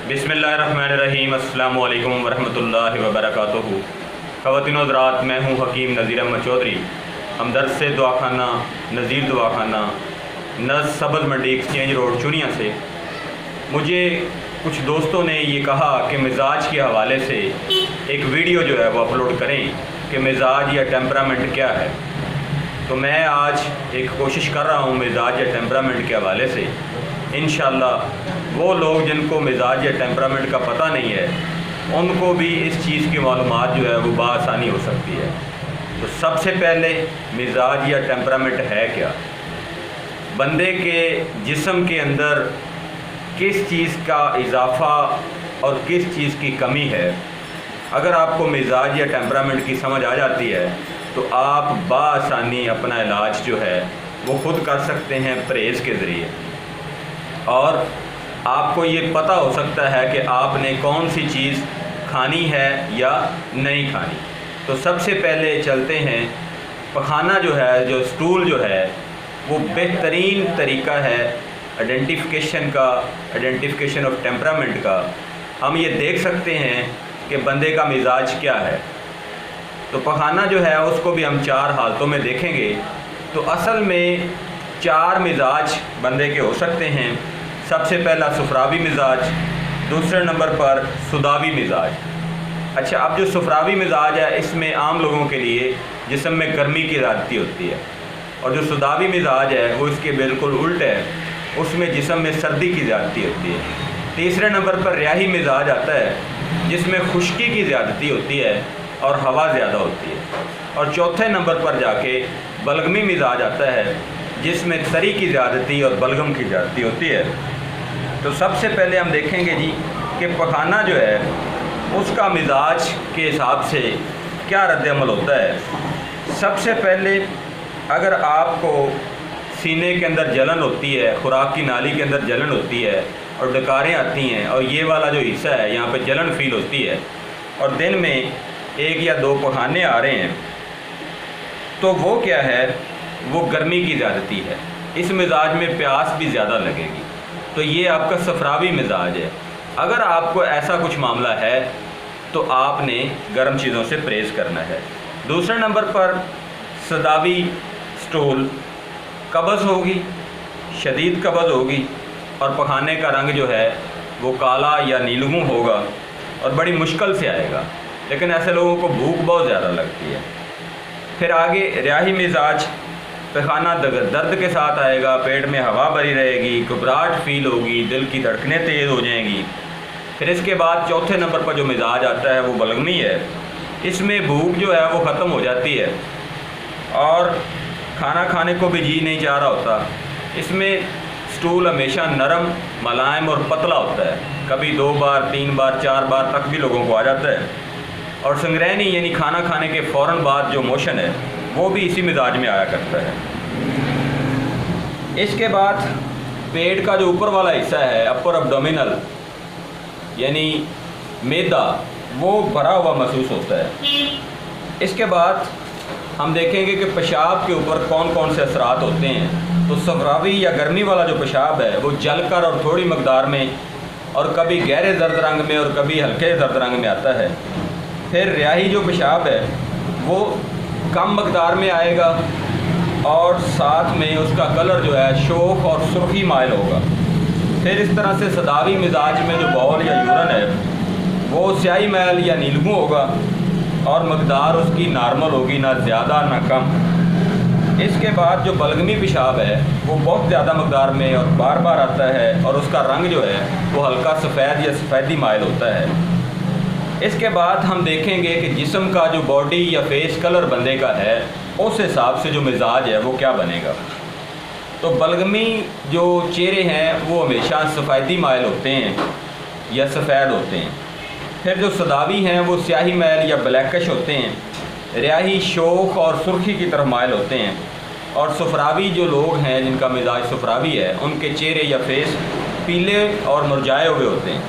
बिस्मिल्लाहिर्रहमानिर्रहीम। अस्सलामु अलैकुम वरहमतुल्लाहि वबरकातुहू। ख़वातीन और हज़रात, मैं हूँ हकीम नज़ीर अहमद चौधरी, हमदर्द से दवाखाना नज़ीर दवाखाना नज़ सब्ज़ मंडी एक्सचेंज रोड चुनिया से। मुझे कुछ दोस्तों ने ये कहा कि मिजाज के हवाले से एक वीडियो जो है वो अपलोड करें कि मिजाज या टेम्परामेंट क्या है। तो मैं आज एक कोशिश कर रहा हूँ मिजाज या टेम्परामेंट के हवाले से। इंशाअल्लाह वो लोग जिनको मिजाज या टेम्परामेंट का पता नहीं है उनको भी इस चीज़ की मालूमात जो है वो बआसानी हो सकती है। तो सबसे पहले मिजाज या टेम्परामेंट है क्या, बंदे के जिस्म के अंदर किस चीज़ का इजाफ़ा और किस चीज़ की कमी है। अगर आपको मिजाज या टेम्परामेंट की समझ आ जाती है तो आप बआसानी अपना इलाज जो है वो खुद कर सकते हैं परहेज़ के ज़रिए, और आपको ये पता हो सकता है कि आपने कौन सी चीज़ खानी है या नहीं खानी। तो सबसे पहले चलते हैं, पखाना जो है, जो स्टूल जो है, वो बेहतरीन तरीका है आइडेंटिफिकेशन ऑफ टेम्परामेंट का। हम ये देख सकते हैं कि बंदे का मिजाज क्या है। तो पखाना जो है उसको भी हम 4 हालतों में देखेंगे। तो असल में 4 मिजाज बंदे के हो सकते हैं। सबसे पहला सुफरावी मिजाज, दूसरे नंबर पर सुदावी मिजाज। अच्छा, अब जो सुफरावी मिजाज है इसमें आम लोगों के लिए जिस्म में गर्मी की ज़्यादती होती है, और जो सुदावी मिजाज है वो इसके बिल्कुल उल्ट है, उसमें जिस्म में सर्दी की ज़्यादती होती है। तीसरे नंबर पर रियाही मिजाज आता है जिसमें खुश्की की ज़्यादती होती है और हवा ज़्यादा होती है। और चौथे नंबर पर जाके बलगमी मिजाज आता है जिसमें तरी की ज़्यादती और बलगम की ज़्यादती होती है। तो सबसे पहले हम देखेंगे जी कि पखाना जो है उसका मिजाज के हिसाब से क्या रद्द-ए-अमल होता है। सबसे पहले अगर आपको सीने के अंदर जलन होती है, खुराक की नाली के अंदर जलन होती है और डकारें आती हैं और ये वाला जो हिस्सा है यहाँ पे जलन फील होती है, और दिन में 1 या 2 पखाने आ रहे हैं, तो वो क्या है, वो गर्मी की ज़्यादती है। इस मिजाज में प्यास भी ज़्यादा लगेगी, तो ये आपका सफरावी मिजाज है। अगर आपको ऐसा कुछ मामला है तो आपने गर्म चीज़ों से परहेज़ करना है। दूसरे नंबर पर सदावी स्टूल, कब्ज़ होगी, शदीद कब्ज़ होगी, और पखाने का रंग जो है वो काला या नीलगू होगा और बड़ी मुश्किल से आएगा, लेकिन ऐसे लोगों को भूख बहुत ज़्यादा लगती है। फिर आगे रियाही मिजाज, पखाना दर्द के साथ आएगा, पेट में हवा भरी रहेगी, घबराहट फील होगी, दिल की धड़कनें तेज़ हो जाएंगी। फिर इसके बाद चौथे नंबर पर जो मिजाज आता है वो बलगमी है। इसमें भूख जो है वो ख़त्म हो जाती है और खाना खाने को भी जी नहीं चाह रहा होता। इसमें स्टूल हमेशा नरम, मुलायम और पतला होता है, कभी 2 बार 3 बार 4 बार तक भी लोगों को आ जाता है। और संग्रहणी यानी खाना खाने के फ़ौरन बाद जो मोशन है वो भी इसी मिजाज में आया करता है। इसके बाद पेट का जो ऊपर वाला हिस्सा है, अपर एब्डोमिनल यानी मैदा, वो भरा हुआ महसूस होता है। इसके बाद हम देखेंगे कि पेशाब के ऊपर कौन कौन से असरात होते हैं। तो सफरावी या गर्मी वाला जो पेशाब है वो जलकर और थोड़ी मकदार में, और कभी गहरे जर्द रंग में और कभी हल्के जर्द रंग में आता है। फिर रियाही जो पेशाब है वो कम मकदार में आएगा और साथ में उसका कलर जो है शोख और सुर्खी माइल होगा। फिर इस तरह से सदावी मिजाज में जो बॉल या यूरन है वो स्याही मैल या नीलगू होगा और मकदार उसकी नॉर्मल होगी, ना ज़्यादा ना कम। इसके बाद जो बलगमी पेशाब है वो बहुत ज़्यादा मकदार में और बार बार आता है, और उसका रंग जो है वो हल्का सफ़ेद या सफ़ेदी माइल होता है। इसके बाद हम देखेंगे कि जिस्म का जो बॉडी या फेस कलर बंदे का है उस हिसाब से जो मिजाज है वो क्या बनेगा। तो बलगमी जो चेहरे हैं वो हमेशा सफ़ेदी माइल होते हैं या सफ़ेद होते हैं। फिर जो सदावी हैं वो स्याही मैल या ब्लैकिश होते हैं। रियाही शोख और सुर्खी की तरफ माइल होते हैं। और सफरावी जो लोग हैं जिनका मिजाज सफरावी है उनके चेहरे या फेस पीले और मुरझाए हुए होते हैं।